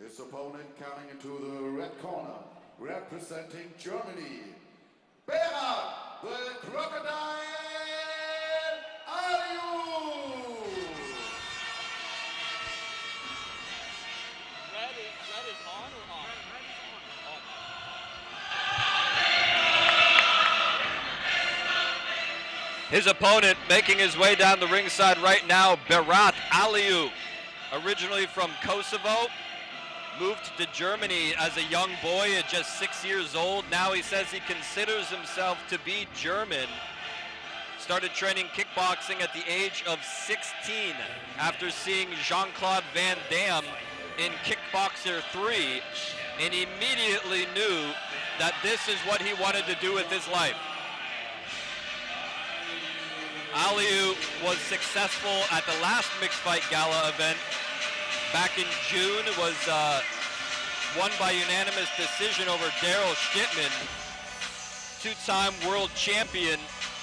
His opponent coming into the red corner, representing Germany, Berat, the Crocodile, Aliu! Red is on or off? Red is on. His opponent making his way down the ringside right now, Berat Aliu, originally from Kosovo, moved to Germany as a young boy at just 6 years old. Now he says he considers himself to be German. Started training kickboxing at the age of 16 after seeing Jean-Claude Van Damme in Kickboxer 3, and immediately knew that this is what he wanted to do with his life. Aliu was successful at the last mixed fight gala event back in June. It was won by unanimous decision over Daryl Shipman. Two-time world champion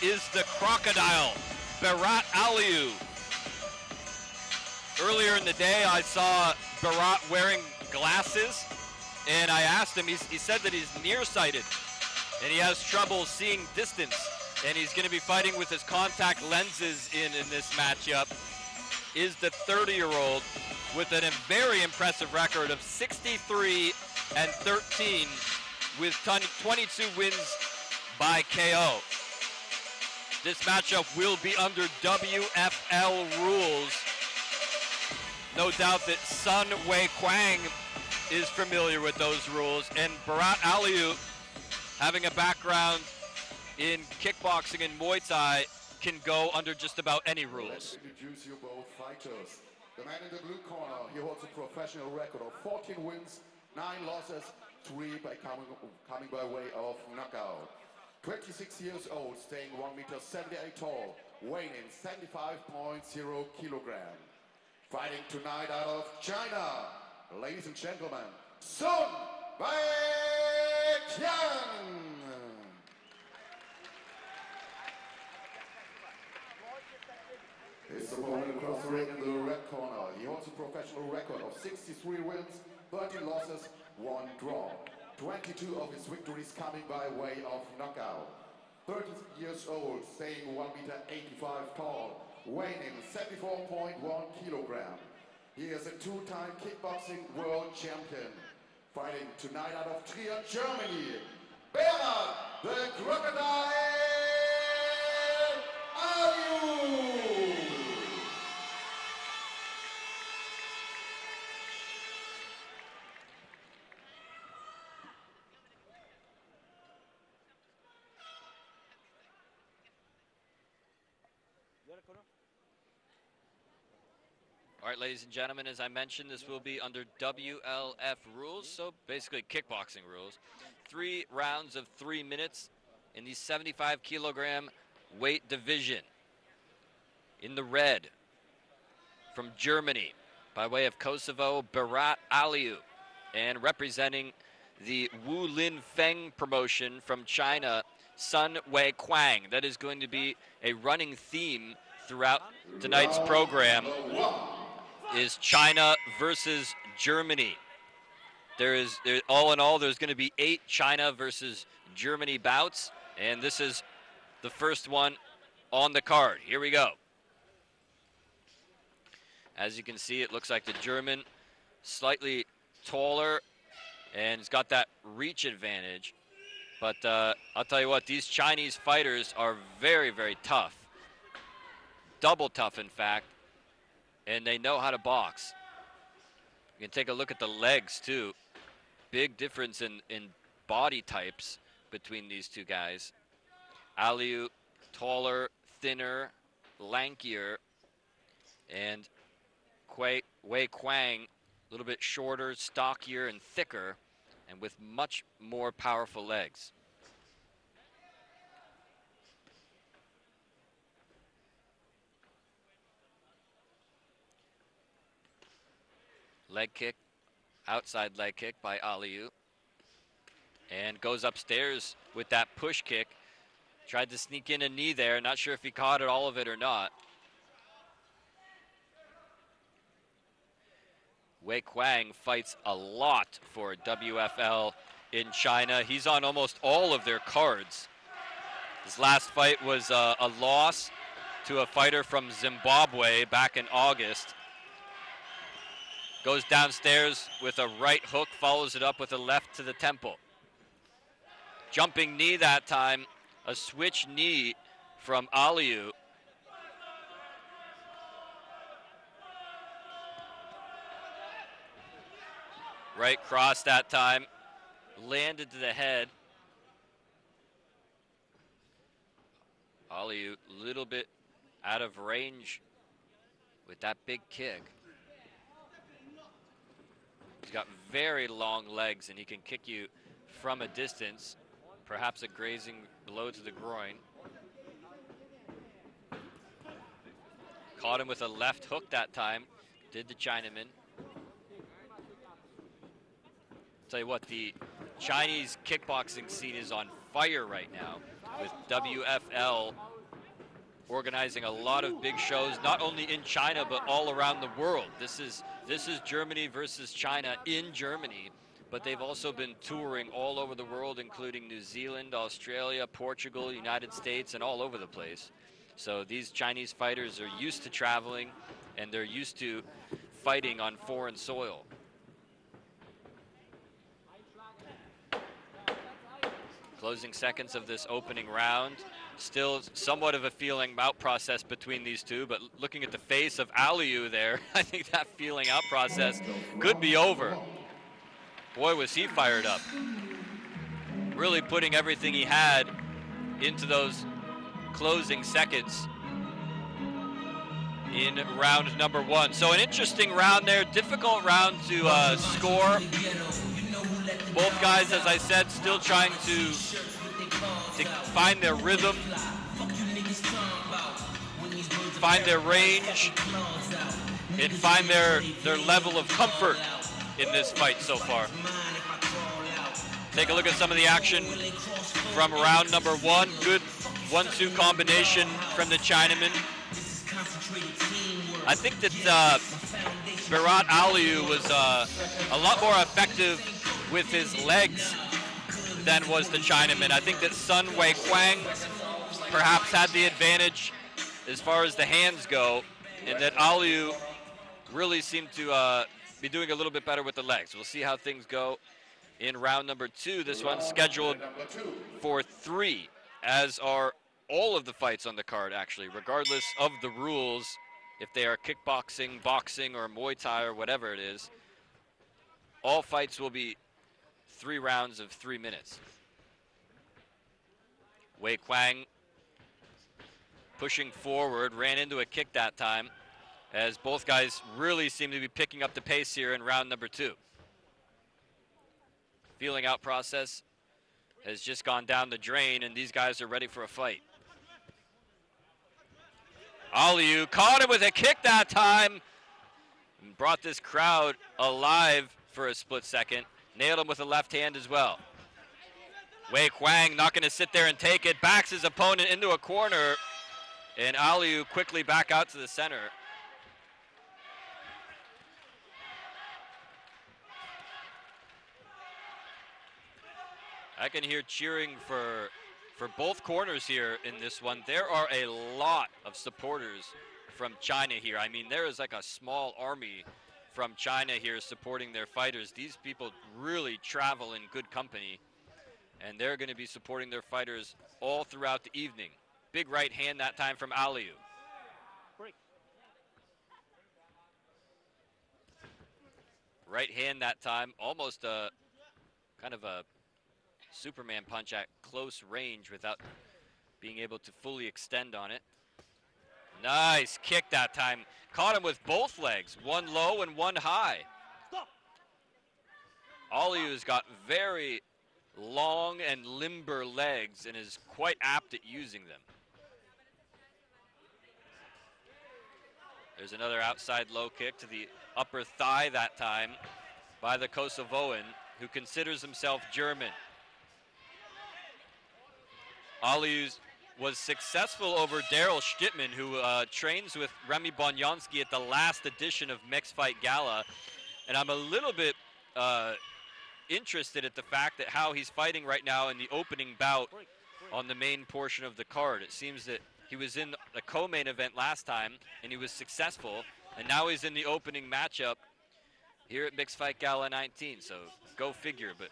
is the Crocodile, Berat Aliu. Earlier in the day, I saw Berat wearing glasses, and I asked him, he said that he's nearsighted, and he has trouble seeing distance, and he's going to be fighting with his contact lenses in this matchup. Is the 30-year-old with a very impressive record of 63-13 with 22 wins by KO. This matchup will be under WFL rules. No doubt that Sun Weiqiang is familiar with those rules, and Berat Aliu, having a background in kickboxing and Muay Thai, can go under just about any rules. Let's introduce you both fighters. The man in the blue corner, he holds a professional record of 14 wins, 9 losses, 3 by coming by way of knockout. 26 years old, staying 1.78 meters tall, weighing in 75.0 kilograms. Fighting tonight out of China, ladies and gentlemen, Sun Weiqiang! His opponent across the ring in the red corner. He holds a professional record of 63 wins, 13 losses, 1 draw. 22 of his victories coming by way of knockout. 30 years old, staying 1.85 meters tall, weighing in 74.1 kilograms. He is a 2-time kickboxing world champion. Fighting tonight out of Trier, Germany, Berat, the Crocodile, Aliu! All right, ladies and gentlemen, as I mentioned, this will be under WLF rules, so basically kickboxing rules. 3 rounds of 3 minutes in the 75-kilogram weight division. In the red, from Germany, by way of Kosovo, Berat Aliu. And representing the Wu Lin Feng promotion from China, Sun Weiqiang. That is going to be a running theme throughout tonight's program. Is China versus Germany. All in all, there's going to be 8 China versus Germany bouts, and this is the first one on the card. Here we go. As you can see, it looks like the German slightly taller, and he's got that reach advantage. But I'll tell you what, these Chinese fighters are very, very tough. Double tough, in fact. And they know how to box. You can take a look at the legs, too. Big difference in body types between these two guys. Aliu, taller, thinner, lankier. And Weiqiang, a little bit shorter, stockier, and thicker, and with much more powerful legs. Leg kick, outside leg kick by Aliu. And goes upstairs with that push kick. Tried to sneak in a knee there. Not sure if he caught all of it or not. Weiqiang fights a lot for WFL in China. He's on almost all of their cards. His last fight was a loss to a fighter from Zimbabwe back in August. Goes downstairs with a right hook, follows it up with a left to the temple. Jumping knee that time, a switch knee from Aliu. Right cross that time, landed to the head. Aliu a little bit out of range with that big kick. He's got very long legs and he can kick you from a distance, perhaps a grazing blow to the groin. Caught him with a left hook that time, did the Chinaman. Tell you what, the Chinese kickboxing scene is on fire right now, with WFL organizing a lot of big shows, not only in China, but all around the world. This is Germany versus China in Germany, but they've also been touring all over the world, including New Zealand, Australia, Portugal, United States, and all over the place. So these Chinese fighters are used to traveling, and they're used to fighting on foreign soil. Closing seconds of this opening round. Still somewhat of a feeling out process between these two, but looking at the face of Aliu there, I think that feeling out process could be over. Boy, was he fired up. Really putting everything he had into those closing seconds in round number one. So an interesting round there, difficult round to score. Both guys, as I said, still trying to find their rhythm, find their range, and find their level of comfort in this fight so far. Take a look at some of the action from round number one. Good 1-2 combination from the Chinaman. I think that Berat Aliu was a lot more effective with his legs than was the Chinaman. I think that Sun Weiqiang perhaps had the advantage as far as the hands go, and that Aliu really seemed to be doing a little bit better with the legs. We'll see how things go in round number two. This one's scheduled for 3, as are all of the fights on the card, actually, regardless of the rules, if they are kickboxing, boxing, or Muay Thai, or whatever it is. All fights will be 3 rounds of 3 minutes. Weiqiang pushing forward, ran into a kick that time, as both guys really seem to be picking up the pace here in round number 2. Feeling out process has just gone down the drain, and these guys are ready for a fight. Aliu caught him with a kick that time, and brought this crowd alive for a split second. Nailed him with a left hand as well. Weiqiang not going to sit there and take it. Backs his opponent into a corner. And Aliu quickly back out to the center. I can hear cheering for both corners here in this one. There are a lot of supporters from China here. I mean, there is like a small army from China here supporting their fighters. These people really travel in good company, and they're going to be supporting their fighters all throughout the evening. Big right hand that time from Aliu. Right hand that time, almost a kind of a Superman punch at close range without being able to fully extend on it. Nice kick that time. Caught him with both legs, one low and one high. Stop. Aliu's got very long and limber legs and is quite apt at using them. There's another outside low kick to the upper thigh that time by the Kosovoan, who considers himself German. Aliu was successful over Daryl Stittman, who trains with Remy Bonyansky at the last edition of Mixed Fight Gala. And I'm a little bit interested at the fact that how he's fighting right now in the opening bout on the main portion of the card. It seems that he was in the co-main event last time, and he was successful, and now he's in the opening matchup here at Mixed Fight Gala 19, so go figure. But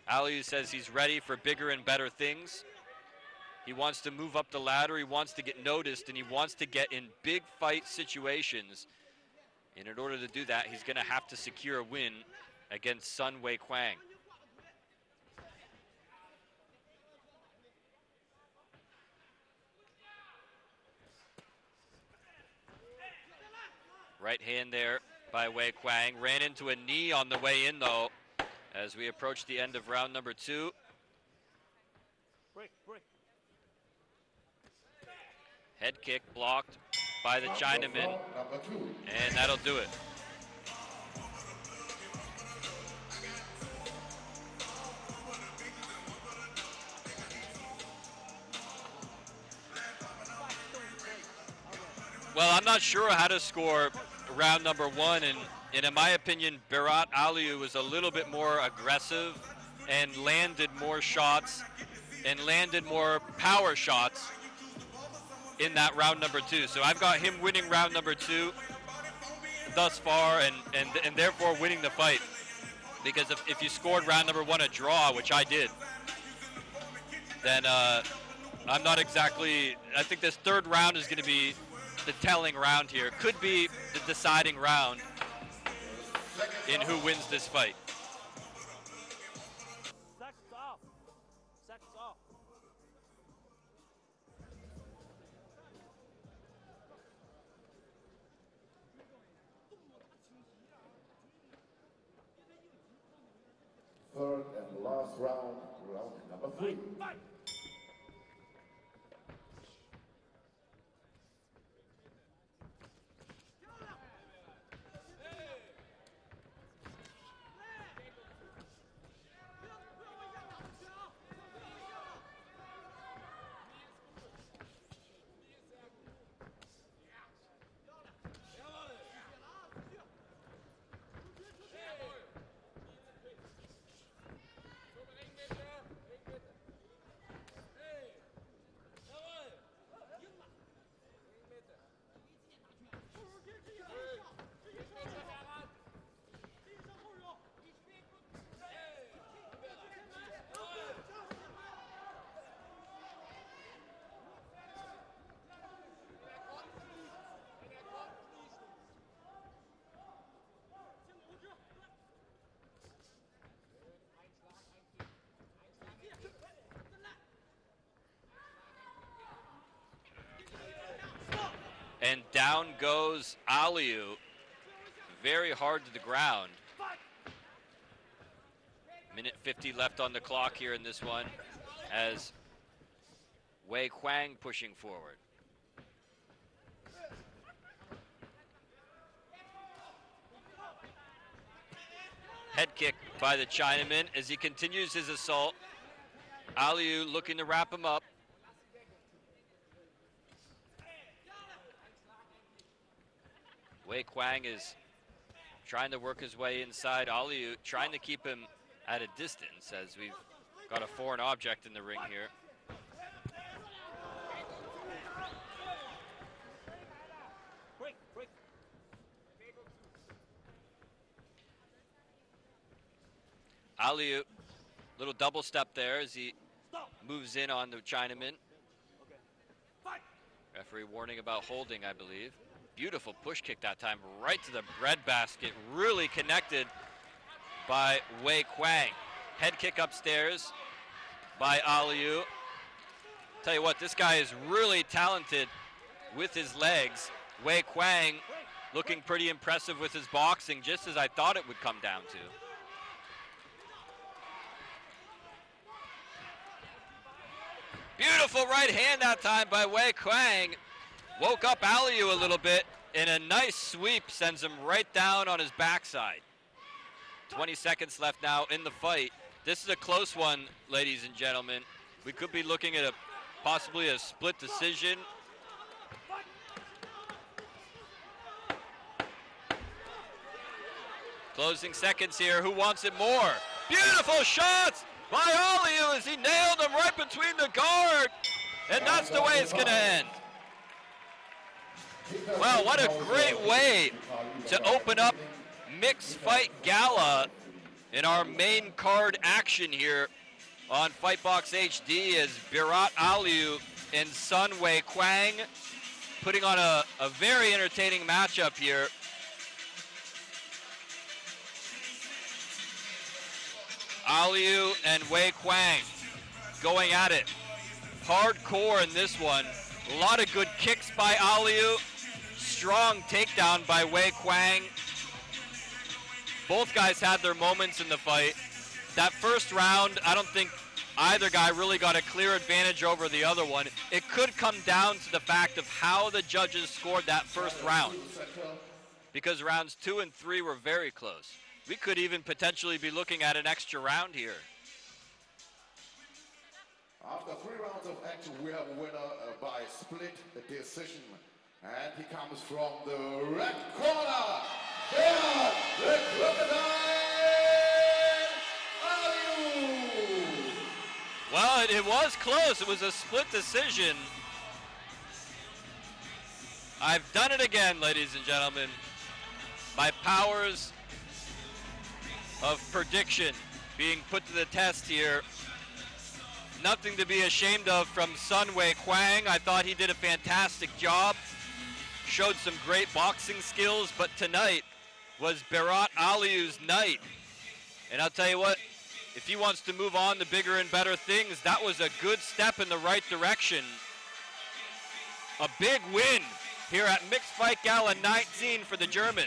Aliu says he's ready for bigger and better things. He wants to move up the ladder, he wants to get noticed, and he wants to get in big fight situations. And in order to do that, he's going to have to secure a win against Sun Weiqiang. Right hand there by Weiqiang. Ran into a knee on the way in, though, as we approach the end of round number 2. Head kick blocked by the Chinaman, and that'll do it. Well, I'm not sure how to score round number 1, and in my opinion, Berat Aliu was a little bit more aggressive and landed more shots and landed more power shots in that round number 2. So I've got him winning round number 2 thus far, and therefore winning the fight. Because if you scored round number 1 a draw, which I did, then I'm not exactly, I think this third round is going to be the telling round here. Could be the deciding round in who wins this fight. Third and last round, round number 3. And down goes Aliu, very hard to the ground. Minute 50 left on the clock here in this one, as Weiqiang pushing forward. Head kick by the Chinaman as he continues his assault. Aliu looking to wrap him up. Weiqiang is trying to work his way inside. Aliu trying to keep him at a distance, as we've got a foreign object in the ring here. Aliu, little double step there as he moves in on the Chinaman. Referee warning about holding, I believe. Beautiful push kick that time, right to the breadbasket. Really connected by Weiqiang. Head kick upstairs by Aliu. Tell you what, this guy is really talented with his legs. Weiqiang looking pretty impressive with his boxing, just as I thought it would come down to. Beautiful right hand that time by Weiqiang. Woke up Aliu a little bit, and a nice sweep sends him right down on his backside. 20 seconds left now in the fight. This is a close one, ladies and gentlemen. We could be looking at possibly a split decision. Closing seconds here. Who wants it more? Beautiful shots by Aliu as he nailed him right between the guard. And that's the way it's going to end. Well, what a great way to open up Mixed Fight Gala in our main card action here on Fightbox HD as Berat Aliu and Sun Weiqiang putting on a very entertaining matchup here. Aliu and Weiqiang going at it. Hardcore in this one. A lot of good kicks by Aliu. Strong takedown by Weiqiang. Both guys had their moments in the fight. That first round, I don't think either guy really got a clear advantage over the other one. It could come down to the fact of how the judges scored that first round, because rounds 2 and 3 were very close. We could even potentially be looking at an extra round here. After 3 rounds of action, we have a winner by split decision. And he comes from the red corner, Berat, the Crocodile Aliu. Well, it was close. It was a split decision. I've done it again, ladies and gentlemen. My powers of prediction being put to the test here. Nothing to be ashamed of from Sun Weiqiang. I thought he did a fantastic job. Showed some great boxing skills, but tonight was Berat Aliu's night. And I'll tell you what, if he wants to move on to bigger and better things, that was a good step in the right direction. A big win here at Mixed Fight Gala 19 for the German.